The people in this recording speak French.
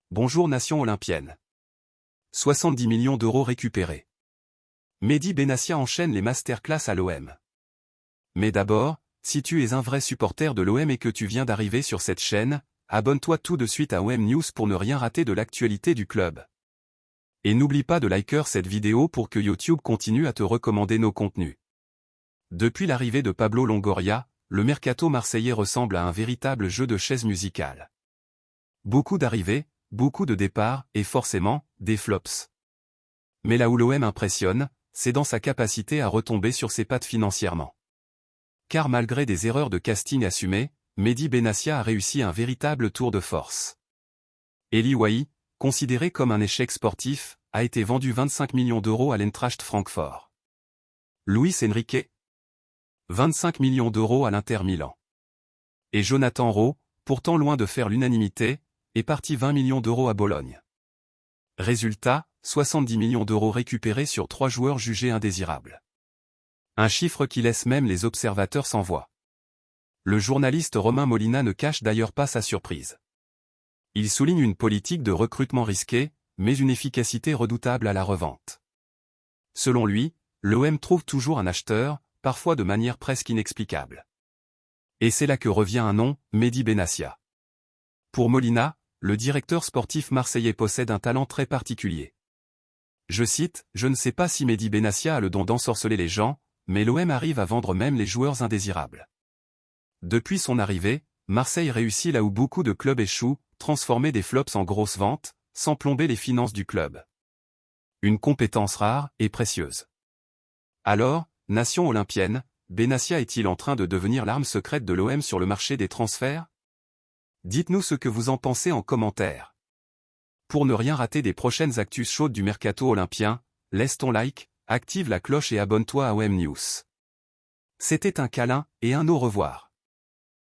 Bonjour nation olympienne. 70 millions d'euros récupérés. Mehdi Benassia enchaîne les masterclass à l'OM. Mais d'abord, si tu es un vrai supporter de l'OM et que tu viens d'arriver sur cette chaîne, abonne-toi tout de suite à OM News pour ne rien rater de l'actualité du club. Et n'oublie pas de liker cette vidéo pour que YouTube continue à te recommander nos contenus. Depuis l'arrivée de Pablo Longoria, le mercato marseillais ressemble à un véritable jeu de chaises musicales. Beaucoup d'arrivées, beaucoup de départs, et forcément, des flops. Mais là où l'OM impressionne, c'est dans sa capacité à retomber sur ses pattes financièrement. Car malgré des erreurs de casting assumées, Mehdi Benassia a réussi un véritable tour de force. Eli Wahi, considéré comme un échec sportif, a été vendu 25 millions d'euros à l'Eintracht Francfort. Luis Enrique, 25 millions d'euros à l'Inter Milan. Et Jonathan Rowe, pourtant loin de faire l'unanimité, est parti 20 millions d'euros à Bologne. Résultat, 70 millions d'euros récupérés sur 3 joueurs jugés indésirables. Un chiffre qui laisse même les observateurs sans voix. Le journaliste Romain Molina ne cache d'ailleurs pas sa surprise. Il souligne une politique de recrutement risquée, mais une efficacité redoutable à la revente. Selon lui, l'OM trouve toujours un acheteur, parfois de manière presque inexplicable. Et c'est là que revient un nom, Mehdi Benassia. Pour Molina, le directeur sportif marseillais possède un talent très particulier. Je cite, « Je ne sais pas si Mehdi Benassia a le don d'ensorceler les gens, mais l'OM arrive à vendre même les joueurs indésirables. » Depuis son arrivée, Marseille réussit là où beaucoup de clubs échouent, transformer des flops en grosses ventes, sans plomber les finances du club. Une compétence rare et précieuse. Alors, nation olympienne, Benassia est-il en train de devenir l'arme secrète de l'OM sur le marché des transferts? Dites-nous ce que vous en pensez en commentaire. Pour ne rien rater des prochaines actus chaudes du mercato olympien, laisse ton like, active la cloche et abonne-toi à OM News. C'était un câlin et un au revoir.